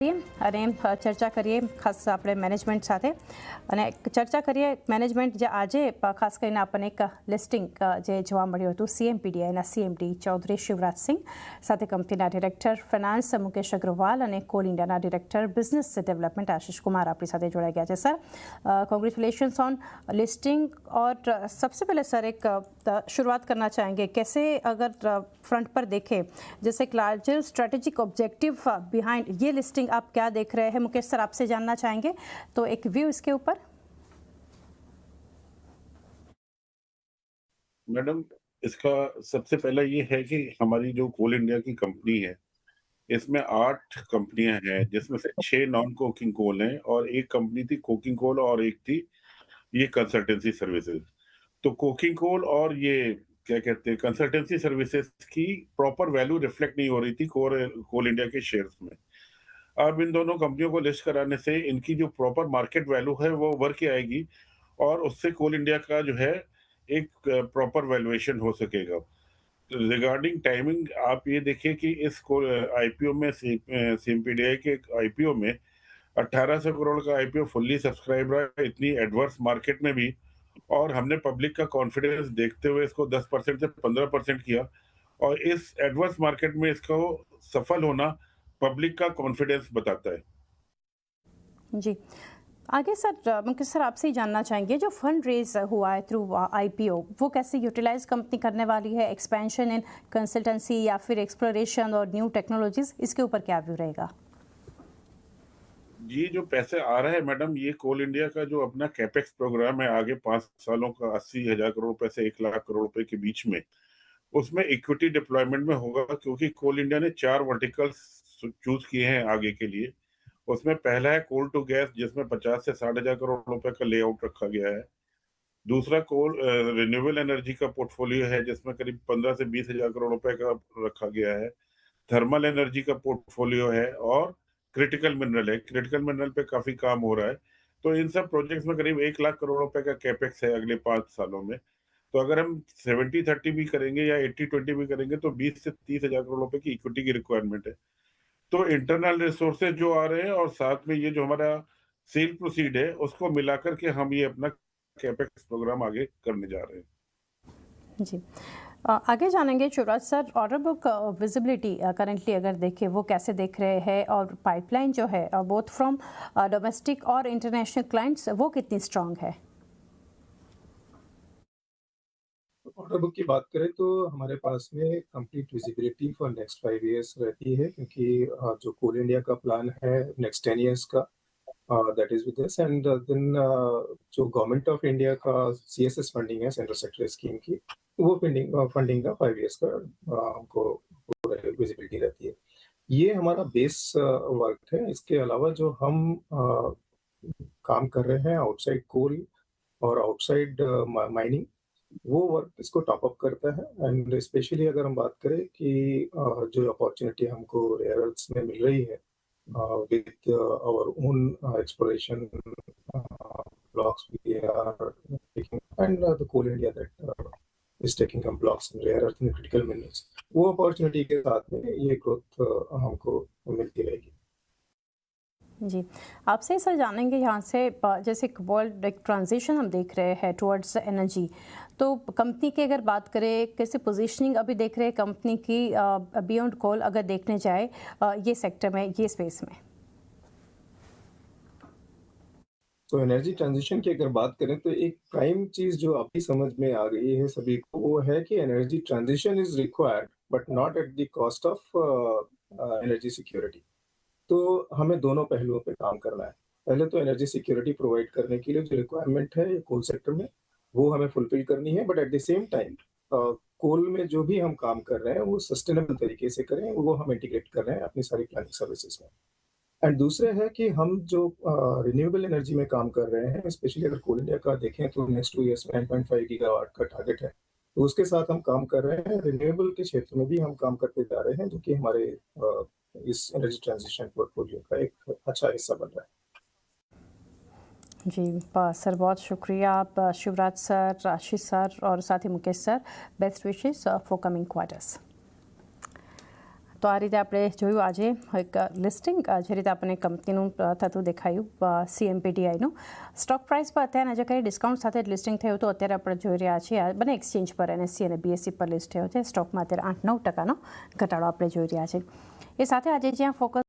અને ચર્ચા કરીએ ખાસ આપણે મેનેજમેન્ટ સાથે અને ચર્ચા કરીએ મેનેજમેન્ટ જે આજે ખાસ કરીને આપણને એક લિસ્ટિંગ જે જોવા મળ્યું હતું CMPDIના CMD ચૌધરી શિવરાજસિંહ સાથે કંપનીના ડિરેક્ટર ફાઇનાન્સ મુકેશ અગ્રવાલ અને કોલ ઇન્ડિયાના director business development Ashish Kumar आपकी साथ जुड़ा गया है। Sir congratulations on listing. और सबसे पहले सर एक शुरुआत करना चाहेंगे, कैसे अगर फ्रंट पर देखें जैसे एक लार्जर स्ट्रेटेजिक ऑब्जेक्टिव बिहाइंड ये लिस्टिंग आप क्या देख रहे हैं? मुकेश सर आपसे जानना चाहेंगे तो एक व्यू इसके ऊपर। मैडम, इसका सबसे पहला ये है कि हमारी जो कोल इंडिया की कंपनी है इसमें 8 कंपनियां हैं, जिसमें से 6 नॉन कोकिंग कोल हैं और एक कंपनी थी कोकिंग कोल और एक थी ये कंसल्टेंसी सर्विसेज। तो कोकिंग कोल और ये क्या कहते हैं कंसल्टेंसी सर्विसेज की प्रॉपर वैल्यू रिफ्लेक्ट नहीं हो रही थी कोल इंडिया के शेयर्स में। अब इन दोनों कंपनियों को लिस्ट कराने से इनकी जो प्रॉपर मार्केट वैल्यू है वो उभर के आएगी और उससे कोल इंडिया का जो है एक प्रॉपर वैल्यूएशन हो सकेगा। रिगार्डिंग टाइमिंग आप ये देखिए कि इस आईपीओ में CMPDI के आईपीओ में 1800 करोड़ का आईपीओ फुल्ली सब्सक्राइब रहा इतनी एडवर्स मार्केट में भी, और हमने पब्लिक का कॉन्फिडेंस देखते हुए इसको 10% से 15% किया और इस एडवर्स मार्केट में इसको सफल होना पब्लिक का कॉन्फिडेंस बताता है। जी आगे सर मुकेश सर आपसे ही जानना चाहेंगे, जो फंड रेज हुआ है थ्रू IPO वो कैसे यूटिलाइज कंपनी करने वाली है? एक्सपेंशन इन कंसल्टेंसी या फिर एक्सप्लोरेशन और न्यू टेक्नोलॉजीज, इसके ऊपर क्या व्यू रहेगा? जी, जो पैसे आ रहे हैं मैडम, ये कोल इंडिया का जो अपना कैपेक्स प्रोग्राम है आगे 5 सालों का 80,000 करोड़ रुपए से 1 लाख करोड़ रुपए के बीच में, उसमें इक्विटी डिप्लॉयमेंट में होगा, क्योंकि कोल इंडिया ने 4 वर्टिकल्स चूज किए हैं आगे के लिए। उसमें पहला है कोल टू गैस, जिसमें 50 से 60,000 करोड़ रुपए का लेआउट रखा गया है। दूसरा कोल रिन्यूएबल एनर्जी का पोर्टफोलियो है, जिसमें करीब 15 से 20,000 करोड़ रुपए का रखा गया है। थर्मल एनर्जी का पोर्टफोलियो है और क्रिटिकल मिनरल है। क्रिटिकल मिनरल पे काफी काम हो रहा है। तो इन सब प्रोजेक्ट्स में करीब 1 लाख करोड़ रुपए का कैपेक्स है अगले 5 सालों में। तो अगर हम 70-30 भी करेंगे या 80-20 भी करेंगे तो 20 से 30,000 करोड़ रुपए की इक्विटी की रिक्वायरमेंट है। तो इंटरनल रिसोर्सेज जो आ रहे हैं और साथ में ये जो हमारा सेल प्रोसीड है उसको मिलाकर के हम ये अपना कैपेक्स प्रोग्राम आगे करने जा रहे हैं। जी आगे जानेंगे Shivraj sir, order book visibility currently अगर देखें वो कैसे देख रहे हैं, और पाइपलाइन जो है बोथ फ्रॉम डोमेस्टिक और इंटरनेशनल क्लाइंट्स वो कितनी स्ट्रांग है? ऑर्डर बुक की बात करें तो हमारे पास में complete visibility for next 5 years रहती है, क्योंकि जो कोल इंडिया का प्लान है नेक्स्ट 10 इयर्स का, that is with us. And then जो गवर्नमेंट ऑफ इंडिया का CSS फंडिंग है, सेंट्रल सेक्टर स्कीम की, वो फंडिंग का 5 इयर्स का हमको विजिबिलिटी रहती है। ये हमारा बेस वर्क है। इसके अलावा जो हम काम कर रहे हैं आउटसाइड कोल और आउटसाइड माइनिंग, वो वर्क इसको टॉप अप करता है। एंड स्पेशली अगर हम बात करें कि जो अपॉर्चुनिटी हमको रेयर अर्थ्स में मिल रही है with our own exploration blocks we are taking, and the Coal India that is taking some blocks in rare earth and critical minerals, वो अपॉर्चुनिटी के साथ में ये ग्रोथ हमको मिलती रहेगी। जी आपसे सर जानेंगे यहाँ से, जैसे वर्ल्ड एक ट्रांजिशन हम देख रहे हैं टुवर्ड्स एनर्जी, तो कंपनी की अगर बात करें कैसे पोजीशनिंग अभी देख रहे हैं कंपनी की बियॉन्ड कोल अगर देखने जाए ये सेक्टर में, ये स्पेस में? तो एनर्जी ट्रांजिशन की अगर बात करें तो एक प्राइम चीज जो अभी समझ में आ गई है सभी को, वो है कि energy transition is required but not at the cost of energy security. तो हमें दोनों पहलुओं पे काम करना है। पहले तो एनर्जी सिक्योरिटी प्रोवाइड करने के लिए जो रिक्वायरमेंट है कोल सेक्टर में, वो हमें फुलफिल करनी है, but at the same time कोल में जो भी हम काम कर रहे हैं वो सस्टेनेबल तरीके से करें, वो हम इंटीग्रेट कर रहे हैं अपनी सारी प्लानिंग सर्विसेज में। एंड दूसरे है कि हम जो रिन्यूएबल एनर्जी में काम कर रहे हैं, स्पेशली अगर कोल इंडिया का देखें तो नेक्स्ट 2 इयर्स में 9.5 गीगावाट का टारगेट है, तो उसके साथ हम काम कर रहे हैं। रिन्यूएबल के क्षेत्र में भी हम काम करते जा रहे हैं, जो कि हमारे इस एनर्जी ट्रांजिशन पोर्टफोलियो का एक अच्छा हिस्सा बन रहा है। जी सर बहुत शुक्रिया आप शिवराज सर, आशीष सर और साथ ही Mukesh sir. Best wishes for coming quarters. તો આ રીતે આપણે જોયું આજે એક લિસ્ટિંગ જે રીતે આપણને કંપનીનું થતું દેખાયું CMPDIનું સ્ટોક પ્રાઇસ પર અત્યારે જે કંઈ ડિસ્કાઉન્ટ સાથે લિસ્ટિંગ થયું તો અત્યારે આપણે જોઈ રહ્યા છીએ આ બંને એક્સચેન્જ પર NSE અને BSE પર લિસ્ટ થયો છે. સ્ટોકમાં અત્યારે 8-9% ઘટાડો આપણે જોઈ રહ્યા છીએ. એ સાથે આજે જ્યાં ફોકસ